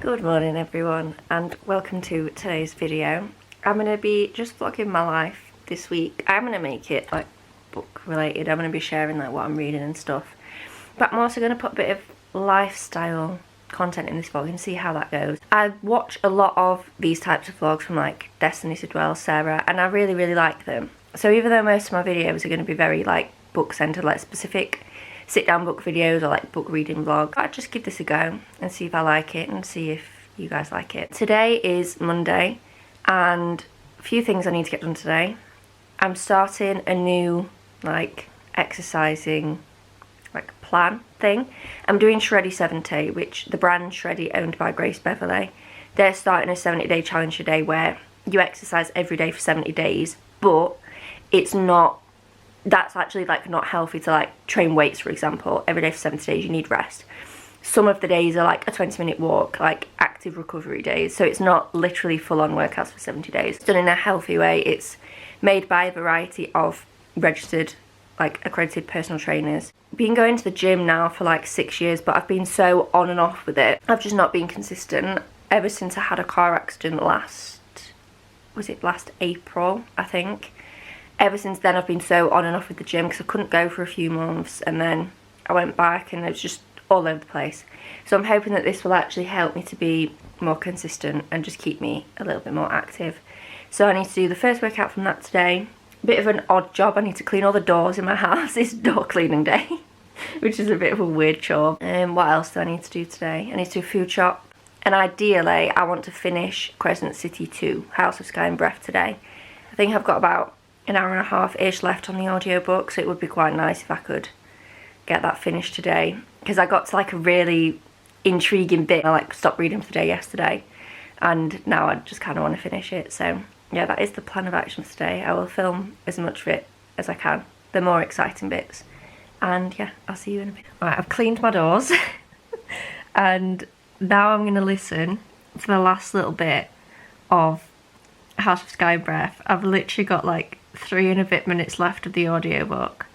Good morning everyone and welcome to today's video. I'm going to be just vlogging my life this week. I'm going to make it like book related. I'm going to be sharing like what I'm reading and stuff. But I'm also going to put a bit of lifestyle content in this vlog and see how that goes. I watch a lot of these types of vlogs from like Destiny to Dwell, Sarah, and I really like them. So even though most of my videos are going to be very like book centered, like specific sit down book videos or like book reading vlog, I'd just give this a go and see if I like it and see if you guys like it. Today is Monday and a few things I need to get done today. I'm starting a new like exercising like plan thing. I'm doing Shreddy 70, which the brand Shreddy owned by Grace Beverley. They're starting a 70-day challenge today where you exercise every day for 70 days, but it's not, that's actually like not healthy to like train weights, for example. Every day for 70 days you need rest. Some of the days are like a 20-minute walk, like active recovery days, so it's not literally full-on workouts for 70 days. It's done in a healthy way. It's made by a variety of registered, like accredited personal trainers. Been going to the gym now for like 6 years, but I've been so on and off with it. I've just not been consistent ever since I had a car accident last April, I think. Ever since then I've been so on and off with the gym because I couldn't go for a few months, and then I went back and it was just all over the place. So I'm hoping that this will actually help me to be more consistent and just keep me a little bit more active. So I need to do the first workout from that today. A bit of an odd job. I need to clean all the doors in my house. It's door cleaning day, which is a bit of a weird chore. What else do I need to do today? I need to do a food shop, and ideally I want to finish Crescent City 2, House of Sky and Breath today. I think I've got about an hour and a half-ish left on the audiobook, so it would be quite nice if I could get that finished today, because I got to like a really intriguing bit. I like stopped reading for the day yesterday and now I just kind of want to finish it. So yeah, that is the plan of action for today. I will film as much of it as I can, the more exciting bits, and yeah, I'll see you in a bit. Right, I've cleaned my doors and now I'm going to listen to the last little bit of House of Sky and Breath. I've literally got like 3 and a bit minutes left of the audiobook,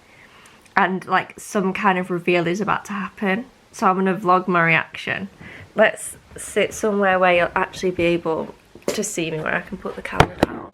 and like some kind of reveal is about to happen, so I'm gonna vlog my reaction. Let's sit somewhere where you'll actually be able to see me, where I can put the camera down.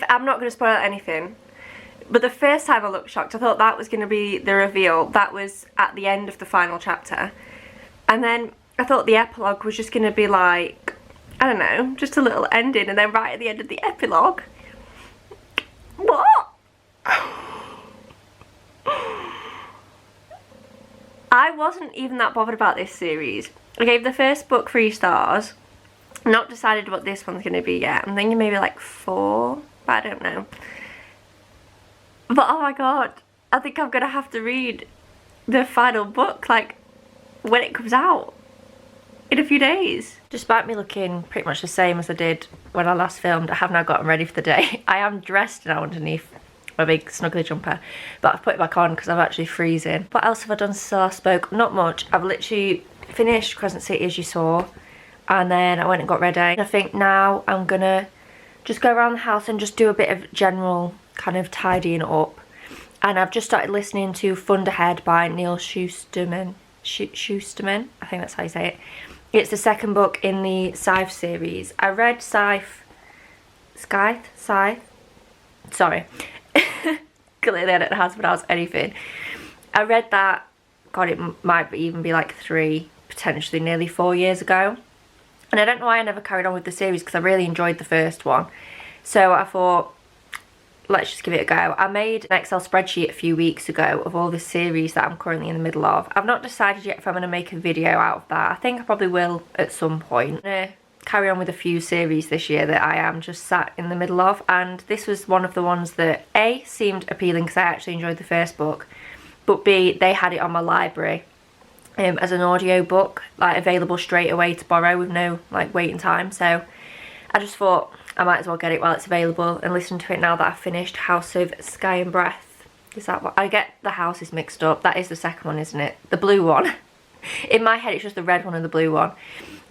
I'm not going to spoil anything, but the first time I looked shocked, I thought that was going to be the reveal. That was at the end of the final chapter. And then I thought the epilogue was just going to be like, I don't know, just a little ending, and then right at the end of the epilogue, what? I wasn't even that bothered about this series. I gave the first book 3 stars. Not decided what this one's going to be yet. I'm thinking maybe like 4, but I don't know. But oh my god, I think I'm going to have to read the final book like when it comes out in a few days. Despite me looking pretty much the same as I did when I last filmed, I have now gotten ready for the day. I am dressed now underneath my big snuggly jumper, but I've put it back on because I'm actually freezing. What else have I done since I last spoke? Not much. I've literally finished Crescent City, as you saw, and then I went and got ready. And I think now I'm gonna just go around the house and just do a bit of general kind of tidying up. And I've just started listening to Thunderhead by Neil Schusterman. Schusterman, I think that's how you say it. It's the second book in the Scythe series. I read Scythe. Sorry. Clearly I don't know how to pronounce anything. I read that, God, it might even be like 3, potentially nearly 4 years ago. And I don't know why I never carried on with the series because I really enjoyed the first one. So I thought let's just give it a go. I made an Excel spreadsheet a few weeks ago of all the series that I'm currently in the middle of. I've not decided yet if I'm going to make a video out of that. I think I probably will at some point. I'm going to carry on with a few series this year that I am just sat in the middle of, and this was one of the ones that A, seemed appealing because I actually enjoyed the first book, but B, they had it on my library as an audio book, like available straight away to borrow with no like waiting time. So I just thought I might as well get it while it's available and listen to it now that I've finished House of Sky and Breath. Is that what? I get the houses mixed up. That is the second one, isn't it? The blue one. In my head it's just the red one and the blue one.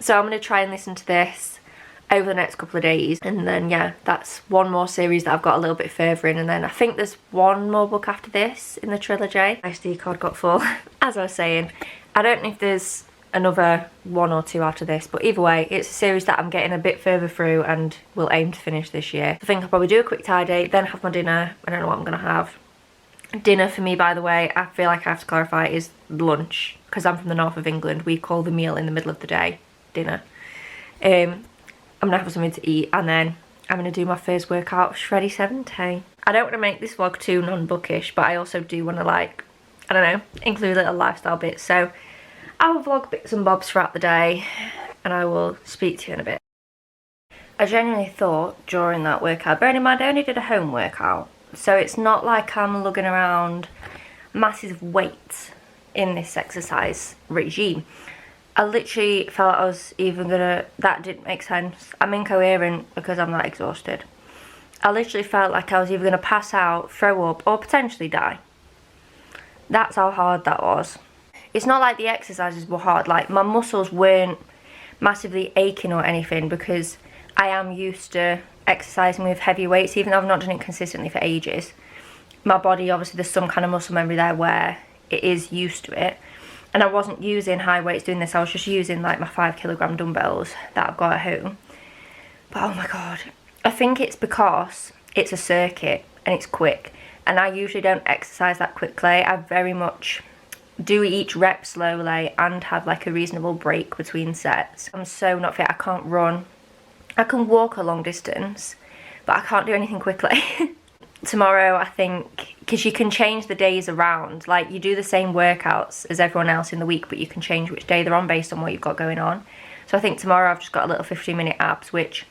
So I'm going to try and listen to this over the next couple of days, and then yeah, that's one more series that I've got a little bit further in, and then I think there's one more book after this in the trilogy. My SD card got full. As I was saying, I don't know if there's another one or two after this, but either way, it's a series that I'm getting a bit further through and will aim to finish this year. I think I'll probably do a quick tidy, then have my dinner. I don't know what I'm going to have. Dinner for me, by the way, I feel like I have to clarify, is lunch, because I'm from the north of England. We call the meal in the middle of the day dinner. I'm gonna have something to eat, and then I'm gonna do my first workout of shreddy 70. I don't want to make this vlog too non-bookish, but I also do want to, like, I don't know, include little lifestyle bits. So I will vlog bits and bobs throughout the day, and I will speak to you in a bit. I genuinely thought during that workout, bearing in mind I only did a home workout, so it's not like I'm lugging around massive weights in this exercise regime. I literally felt I was even gonna, that didn't make sense. I'm incoherent because I'm that exhausted. I literally felt like I was either gonna pass out, throw up, or potentially die. That's how hard that was. It's not like the exercises were hard, like my muscles weren't massively aching or anything, because I am used to exercising with heavy weights, even though I've not done it consistently for ages. My body, obviously there's some kind of muscle memory there where it is used to it. And I wasn't using high weights doing this, I was just using like my 5kg dumbbells that I've got at home. But oh my god, I think it's because it's a circuit and it's quick, and I usually don't exercise that quickly. I very much do each rep slowly and have like a reasonable break between sets. I'm so not fit, I can't run. I can walk a long distance, but I can't do anything quickly. Tomorrow, I think, because you can change the days around, like you do the same workouts as everyone else in the week, but you can change which day they're on based on what you've got going on. So I think tomorrow I've just got a little 15-minute abs, which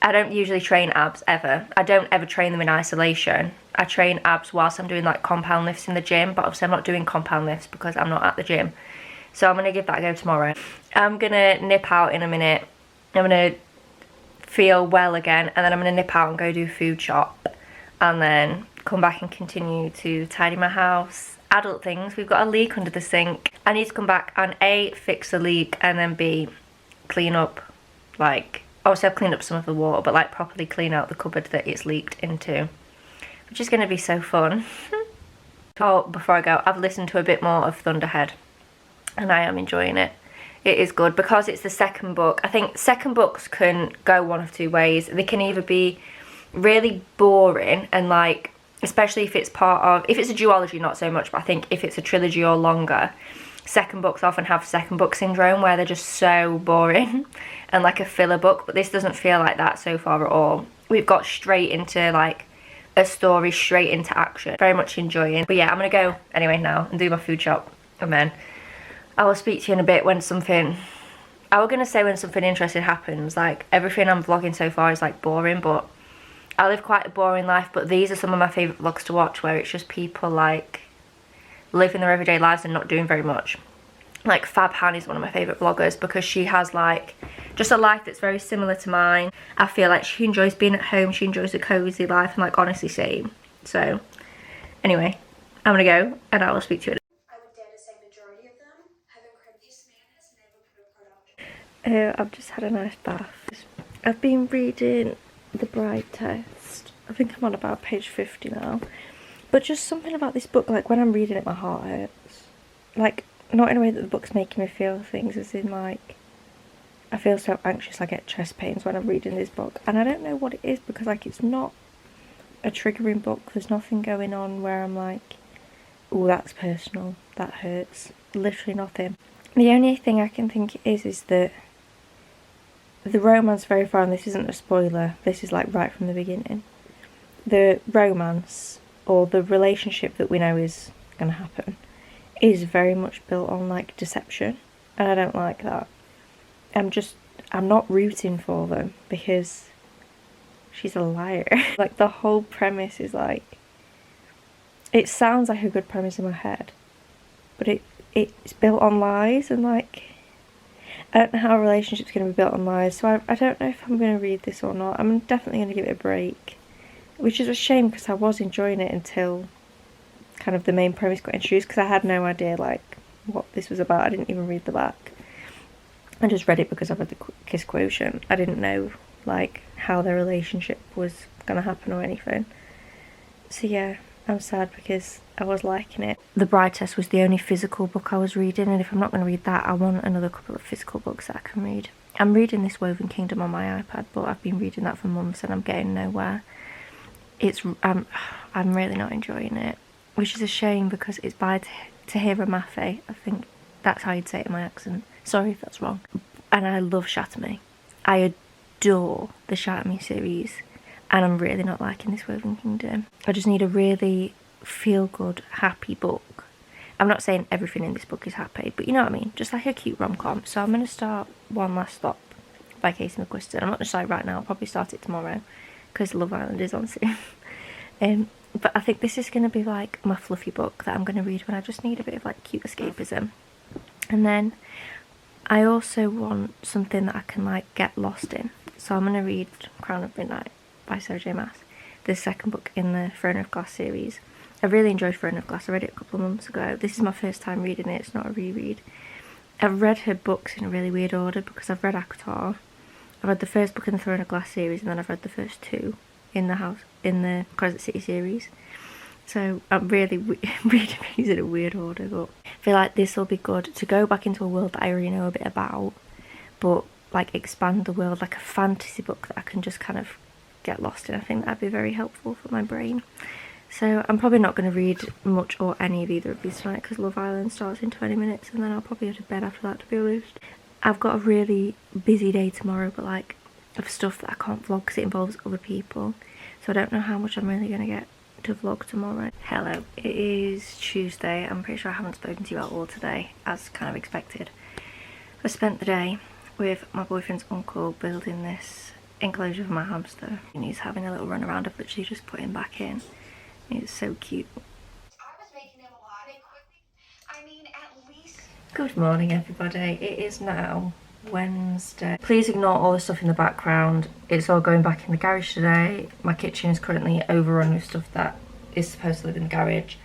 I don't usually train abs ever. I don't ever train them in isolation. I train abs whilst I'm doing like compound lifts in the gym, but obviously I'm not doing compound lifts because I'm not at the gym. So I'm going to give that a go tomorrow. I'm going to nip out in a minute. I'm going to feel well again, and then I'm going to nip out and go do food shop, and then come back and continue to tidy my house. Adult things, we've got a leak under the sink. I need to come back and A, fix the leak, and then B, clean up, like, obviously I've cleaned up some of the water, but like properly clean out the cupboard that it's leaked into, which is going to be so fun. Oh, before I go, I've listened to a bit more of Thunderhead, and I am enjoying it. It is good because it's the second book. I think second books can go one of two ways. They can either be really boring and like, especially if it's part of, if it's a duology not so much, but I think if it's a trilogy or longer, second books often have second book syndrome where they're just so boring and like a filler book, but this doesn't feel like that so far at all. We've got straight into like a story, straight into action. Very much enjoying. But yeah, I'm gonna go anyway now and do my food shop, and then I will speak to you in a bit when something, I was gonna say when something interesting happens. Like everything I'm vlogging so far is like boring, but I live quite a boring life, but these are some of my favourite vlogs to watch where it's just people like living their everyday lives and not doing very much. Like Fab Han is one of my favourite vloggers because she has like just a life that's very similar to mine. I feel like she enjoys being at home, she enjoys a cosy life, and like honestly same. So anyway, I'm gonna go and I will speak to you. I would dare to say majority of them have incredible. This man has never put a product. I've just had a nice bath. I've been reading The Bride Test. I think I'm on about page 50 now. But just something about this book, like when I'm reading it my heart hurts. Like, not in a way that the book's making me feel things, as in like, I feel so anxious I get chest pains when I'm reading this book. And I don't know what it is because like it's not a triggering book. There's nothing going on where I'm like, oh, that's personal, that hurts. Literally nothing. The only thing I can think is that the romance very far, and this isn't a spoiler, this is like right from the beginning, the romance or the relationship that we know is going to happen is very much built on like deception, and I don't like that. I'm not rooting for them because she's a liar. Like the whole premise is like, it sounds like a good premise in my head, but it's built on lies, and like I don't know how a relationship's going to be built on lies, so I don't know if I'm going to read this or not. I'm definitely going to give it a break, which is a shame because I was enjoying it until kind of the main premise got introduced, because I had no idea like what this was about. I didn't even read the back. I just read it because I read the Kiss Quotient. I didn't know like how their relationship was going to happen or anything. So yeah, I'm sad because I was liking it. The Bride Test was the only physical book I was reading, and if I'm not going to read that, I want another couple of physical books that I can read. I'm reading this Woven Kingdom on my iPad, but I've been reading that for months and I'm getting nowhere. I'm really not enjoying it, which is a shame because it's by Tahira Mafe. I think that's how you'd say it in my accent. Sorry if that's wrong. And I love Shatter Me. I adore the Shatter Me series, and I'm really not liking this Woven Kingdom. I just need a really feel-good, happy book. I'm not saying everything in this book is happy, but you know what I mean? Just like a cute rom-com. So I'm going to start One Last Stop by Casey McQuiston. I'm not going to start it right now. I'll probably start it tomorrow because Love Island is on soon. But I think this is going to be like my fluffy book that I'm going to read when I just need a bit of like cute escapism. And then I also want something that I can like get lost in. So I'm going to read Crown of Midnight by Sarah J Maas, the second book in the Throne of Glass series. I really enjoyed Throne of Glass. I read it a couple of months ago. This is my first time reading it. It's not a reread. I've read her books in a really weird order because I've read ACOTAR. I've read the first book in the Throne of Glass series, and then I've read the first two in the Crescent City series. So I'm really reading these in a weird order, but I feel like this will be good to go back into a world that I already know a bit about, but like expand the world, like a fantasy book that I can just kind of get lost in. I think that'd be very helpful for my brain. So I'm probably not going to read much or any of either of these tonight because Love Island starts in 20 minutes and then I'll probably go to bed after that, to be honest. I've got a really busy day tomorrow, but like of stuff that I can't vlog because it involves other people. So I don't know how much I'm really going to get to vlog tomorrow. Hello, it is Tuesday. I'm pretty sure I haven't spoken to you at all today, as kind of expected. I spent the day with my boyfriend's uncle building this enclosure for my hamster. And he's having a little run around. I've literally just put him back in. It's so cute. Good morning everybody. It is now Wednesday. Please ignore all the stuff in the background. It's all going back in the garage today. My kitchen is currently overrun with stuff that is supposed to live in the garage,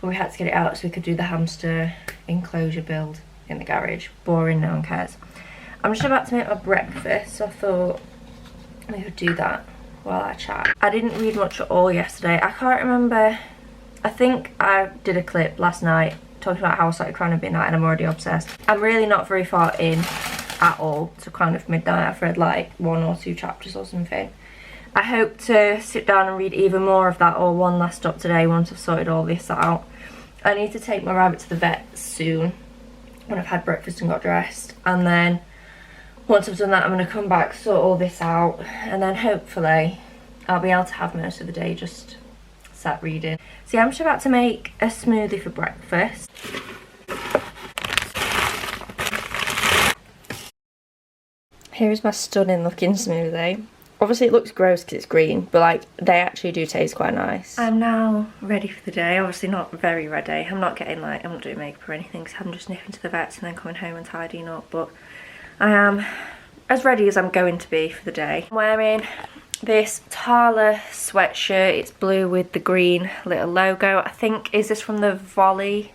but we had to get it out so we could do the hamster enclosure build in the garage. Boring, no one cares. I'm just about to make my breakfast, so I thought we could do that while I chat. I didn't read much at all yesterday. I can't remember. I think I did a clip last night talking about how I started Crown of Midnight and I'm already obsessed. I'm really not very far in at all to Crown of Midnight. I've read like 1 or 2 chapters or something. I hope to sit down and read even more of that or One Last Stop today once I've sorted all this out. I need to take my rabbit to the vet soon when I've had breakfast and got dressed, and then once I've done that I'm going to come back, sort all this out, and then hopefully I'll be able to have most of the day just sat reading. So yeah, I'm just about to make a smoothie for breakfast. Here is my stunning looking smoothie. Obviously it looks gross because it's green, but like they actually do taste quite nice. I'm now ready for the day. Obviously not very ready. I'm not getting like, I'm not doing makeup or anything because I'm just nipping to the vets and then coming home and tidying up, but I am as ready as I'm going to be for the day. I'm wearing this Tala sweatshirt. It's blue with the green little logo. I think, is this from the Volley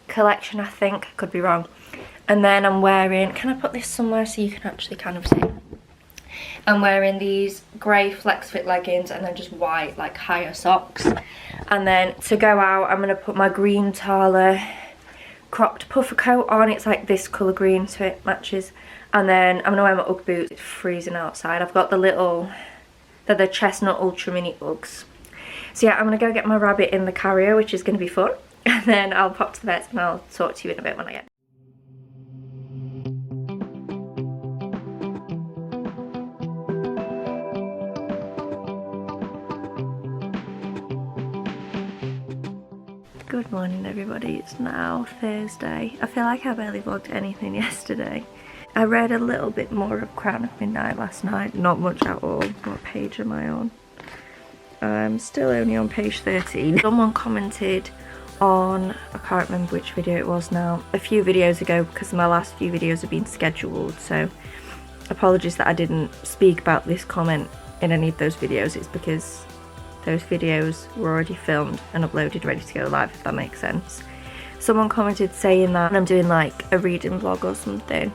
collection? I think, I could be wrong. And then I'm wearing, can I put this somewhere so you can actually kind of see? I'm wearing these grey flex fit leggings and then just white like higher socks. And then to go out I'm going to put my green Tala cropped puffer coat on. It's like this colour green so it matches. And then I'm going to wear my Ugg boots. It's freezing outside. I've got the little, they're the chestnut ultra mini Uggs. So yeah, I'm going to go get my rabbit in the carrier, which is going to be fun. And then I'll pop to the vets and I'll talk to you in a bit when I get. Good morning everybody, it's now Thursday. I feel like I barely vlogged anything yesterday. I read a little bit more of Crown of Midnight last night, not much at all. What page am I on? I'm still only on page 13. Someone commented on, I can't remember which video it was now, a few videos ago, because my last few videos have been scheduled, so apologies that I didn't speak about this comment in any of those videos. It's because those videos were already filmed and uploaded ready to go live, if that makes sense. Someone commented saying that when I'm doing like a reading vlog or something,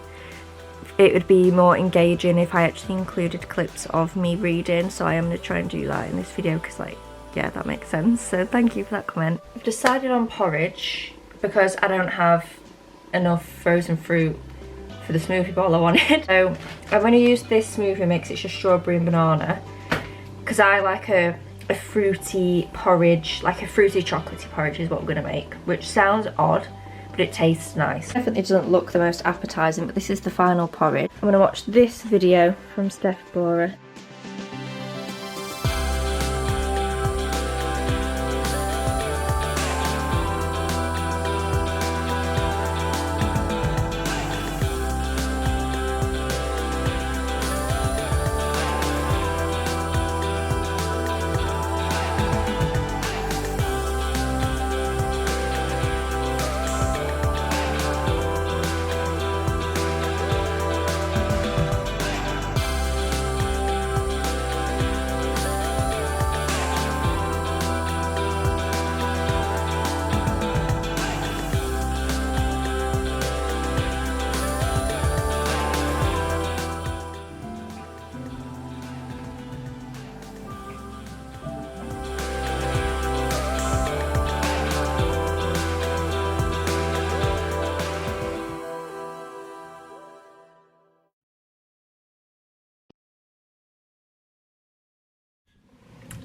it would be more engaging if I actually included clips of me reading, so I am going to try and do that in this video because, like, yeah, that makes sense. So thank you for that comment. I've decided on porridge because I don't have enough frozen fruit for the smoothie bowl I wanted. So I'm going to use this smoothie mix. It's just strawberry and banana because I like a fruity porridge, like a fruity chocolatey porridge is what I'm going to make, which sounds odd, but it tastes nice. Definitely doesn't look the most appetizing, but this is the final porridge. I'm going to watch this video from Steph Bora.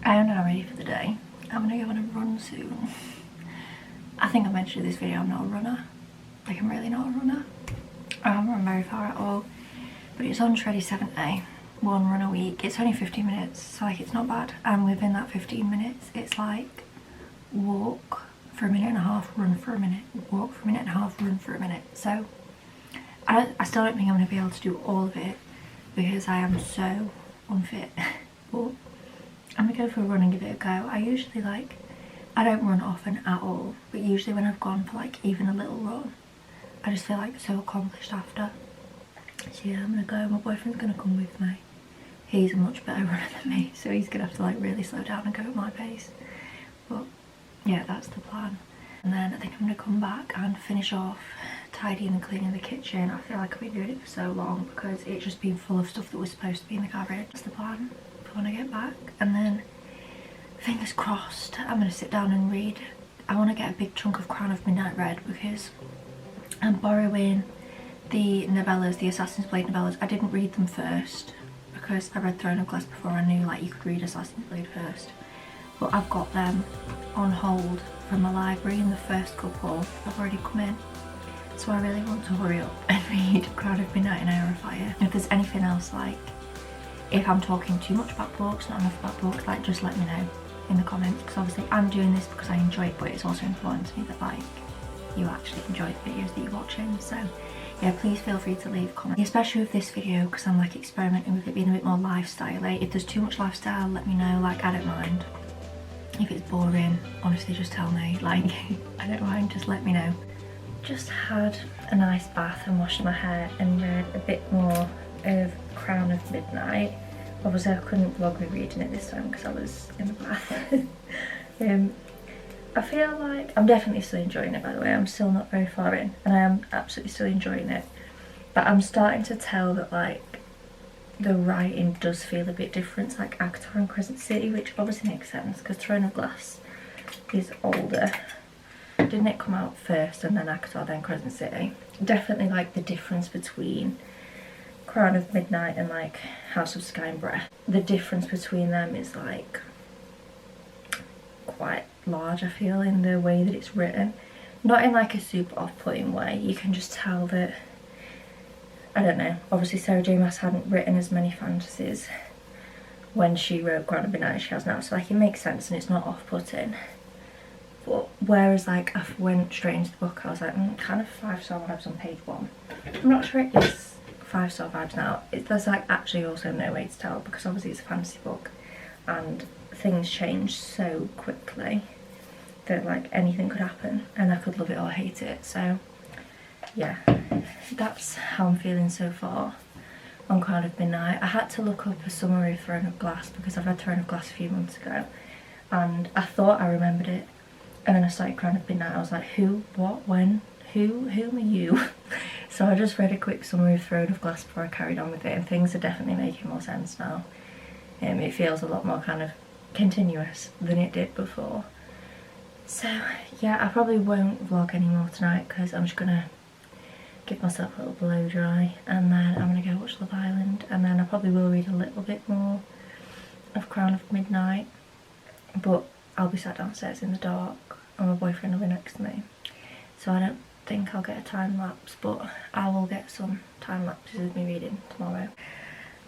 I am now ready for the day. I'm gonna go on a run soon. I think I mentioned in this video I'm not a runner. Like, I'm really not a runner. I haven't run very far at all. But it's on shreddy 7A. One run a week. It's only 15 minutes, so like it's not bad. And within that 15 minutes, it's like walk for a minute and a half, run for a minute, walk for a minute and a half, run for a minute. So I still don't think I'm gonna be able to do all of it because I am so unfit. But I'm gonna go for a run and give it a go. I usually I don't run often at all, but usually when I've gone for like even a little run, I just feel like so accomplished after. So yeah, I'm gonna go. My boyfriend's gonna come with me. He's a much better runner than me, so he's gonna have to like really slow down and go at my pace. But yeah, that's the plan. And then I think I'm gonna come back and finish off tidying and cleaning the kitchen. I feel like I've been doing it for so long because it's just been full of stuff that was supposed to be in the garage. That's the plan for when I get back. And then fingers crossed, I'm gonna sit down and read. I want to get a big chunk of Crown of Midnight read because I'm borrowing the novellas, the Assassin's Blade novellas. I didn't read them first because I read Throne of Glass before I knew like you could read Assassin's Blade first. But I've got them on hold from my library, and the first couple have already come in. So I really want to hurry up and read Crown of Midnight and Air of Fire. If there's anything else, like if I'm talking too much about books, not enough about books, like just let me know in the comments, because obviously I'm doing this because I enjoy it, but it's also important to me that like you actually enjoy the videos that you're watching. So yeah, please feel free to leave comments, especially with this video because I'm like experimenting with it being a bit more lifestyle-y. If there's too much lifestyle, let me know. Like, I don't mind. If it's boring, honestly just tell me. Like, I don't mind, just let me know. Just had a nice bath and washed my hair and read a bit more of Crown of Midnight. Obviously I couldn't vlog me reading it this time because I was in the bath. I feel like I'm definitely still enjoying it, by the way. I'm still not very far in and I am absolutely still enjoying it, but I'm starting to tell that like the writing does feel a bit different. It's like ACOTAR and Crescent City, which obviously makes sense because Throne of Glass is older. Didn't it come out first and then ACOTAR then Crescent City? Definitely like the difference between Crown of Midnight and like House of Sky and Breath. The difference between them is like quite large, I feel, in the way that it's written. Not in like a super off-putting way. You can just tell that, I don't know, obviously Sarah J Maas hadn't written as many fantasies when she wrote Crown of Midnight as she has now, so like it makes sense and it's not off-putting. But Whereas like I went straight into the book, I was like, kind of 5-star vibes on page 1. I'm not sure it is 5-star vibes now. There's like actually also no way to tell because obviously it's a fantasy book and things change so quickly that like anything could happen and I could love it or hate it. So yeah, that's how I'm feeling so far on Crown of Midnight. I had to look up a summary of Throne of Glass because I've read Throne of Glass a few months ago and I thought I remembered it, and then I started Crown of Midnight. I was like, who, what, when, whom are you? So I just read a quick summary of Throne of Glass before I carried on with it, and things are definitely making more sense now. It feels a lot more kind of continuous than it did before. So yeah, I probably won't vlog anymore tonight because I'm just gonna give myself a little blow dry and then I'm gonna go watch Love Island, and then I probably will read a little bit more of Crown of Midnight, but I'll be sat downstairs in the dark and my boyfriend will be next to me, so I don't think I'll get a time lapse, but I will get some time lapses of me reading tomorrow.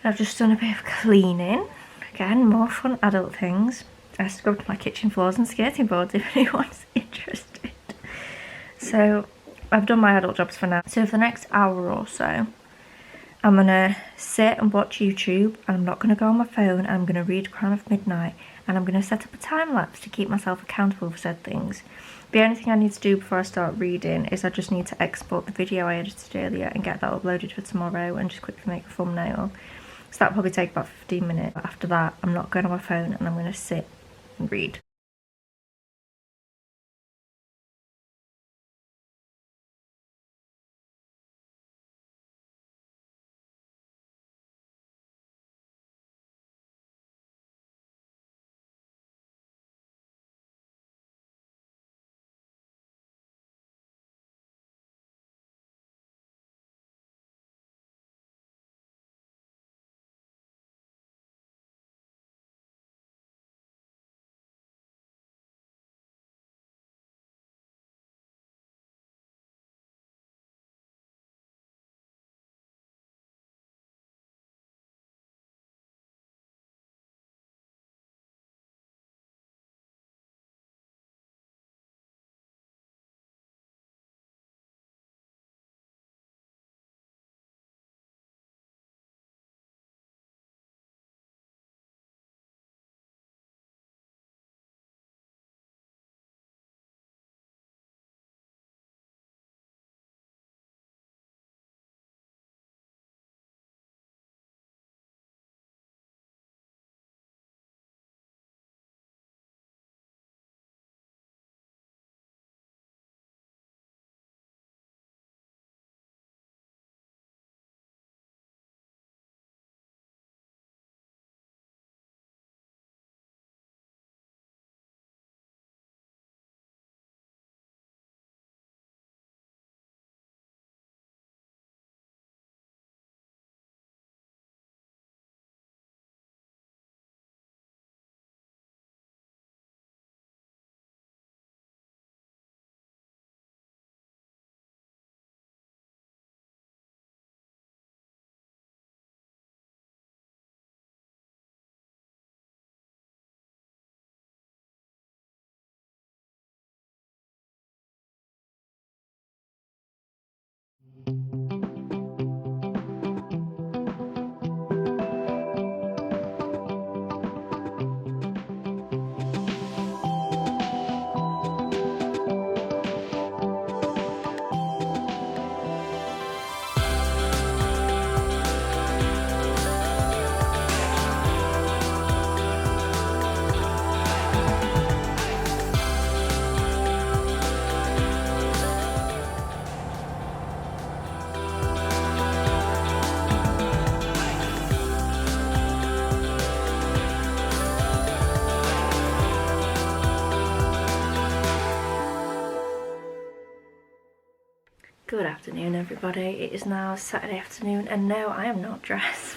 I've just done a bit of cleaning, again more fun adult things. I scrubbed my kitchen floors and skirting boards if anyone's interested. So I've done my adult jobs for now. So for the next hour or so, I'm gonna sit and watch YouTube and I'm not gonna go on my phone, and I'm gonna read Crown of Midnight, and I'm gonna set up a time lapse to keep myself accountable for said things. The only thing I need to do before I start reading is I just need to export the video I edited earlier and get that uploaded for tomorrow and just quickly make a thumbnail. So that'll probably take about 15 minutes. After that, I'm not going on my phone and I'm gonna sit and read. Good afternoon everybody, it is now Saturday afternoon and no, I am not dressed.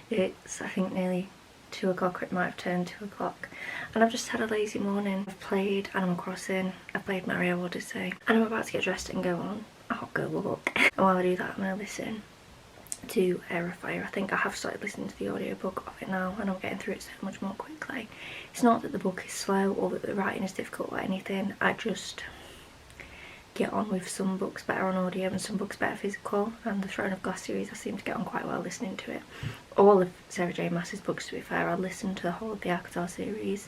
It's I think nearly 2 o'clock, or it might have turned 2 o'clock, and I've just had a lazy morning. I've played Animal Crossing, I've played Mario Odyssey, and I'm about to get dressed and go on a hot girl walk. And while I do that I'm going to listen to Aerifier. I think I have started listening to the audiobook of it now and I'm getting through it so much more quickly. It's not that the book is slow or that the writing is difficult or anything, I just get on with some books better on audio and some books better physical, and the Throne of Glass series I seem to get on quite well listening to it. All of Sarah J Maas's books, to be fair, I listened to the whole of the Akatar series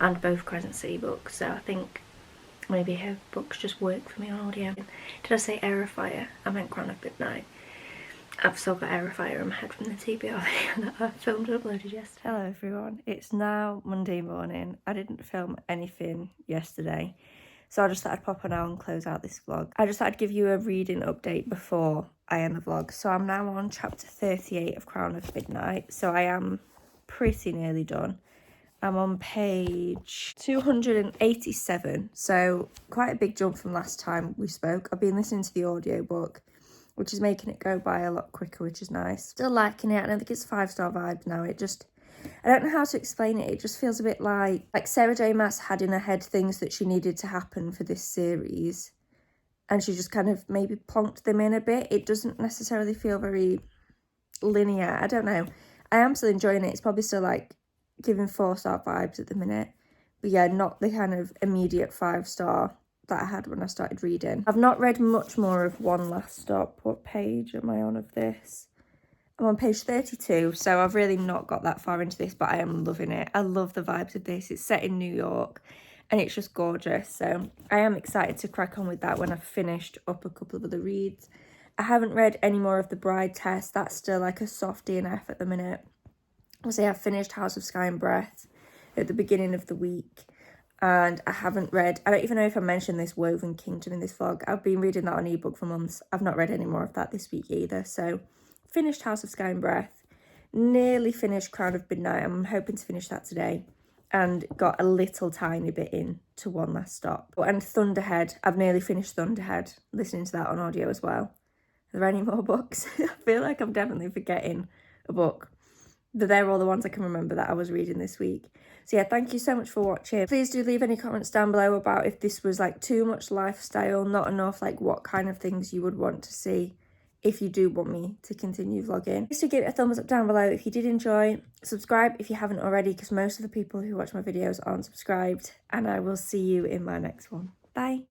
and both Crescent books, so I think maybe her books just work for me on audio. Did I say Aerifier? I meant Crown of Midnight. I've still got Aerifier in my head from the TBR video that I filmed and uploaded yesterday. Hello everyone, it's now Monday morning. I didn't film anything yesterday, so I just thought I'd pop on now and close out this vlog. I just thought I'd give you a reading update before I end the vlog. So I'm now on chapter 38 of Crown of Midnight, so I am pretty nearly done. I'm on page 287, so quite a big jump from last time we spoke. I've been listening to the audiobook, which is making it go by a lot quicker, which is nice. Still liking it. I don't think it's 5-star vibes now. It just, I don't know how to explain it. It just feels a bit like Sarah J Maas had in her head things that she needed to happen for this series, and she just kind of maybe plonked them in a bit. It doesn't necessarily feel very linear. I don't know. I am still enjoying it. It's probably still like giving 4-star vibes at the minute, but yeah, not the kind of immediate 5-star that I had when I started reading. I've not read much more of One Last Stop. What page am I on of this? I'm on page 32, so I've really not got that far into this, but I am loving it. I love the vibes of this. It's set in New York and it's just gorgeous, so I am excited to crack on with that when I've finished up a couple of other reads. I haven't read any more of The Bride Test. That's still like a soft DNF at the minute. I'll say I've finished House of Sky and Breath at the beginning of the week, and I haven't read, I don't even know if I mentioned this Woven Kingdom in this vlog. I've been reading that on ebook for months. I've not read any more of that this week either. So finished House of Sky and Breath, nearly finished Crown of Midnight. I'm hoping to finish that today, and got a little tiny bit in to One Last Stop. And Thunderhead, I've nearly finished Thunderhead, listening to that on audio as well. Are there any more books? I feel like I'm definitely forgetting a book. But they're all the ones I can remember that I was reading this week. So yeah, thank you so much for watching. Please do leave any comments down below about if this was like too much lifestyle, not enough, like what kind of things you would want to see if you do want me to continue vlogging. Please do give it a thumbs up down below if you did enjoy. Subscribe if you haven't already, because most of the people who watch my videos aren't subscribed. And I will see you in my next one. Bye.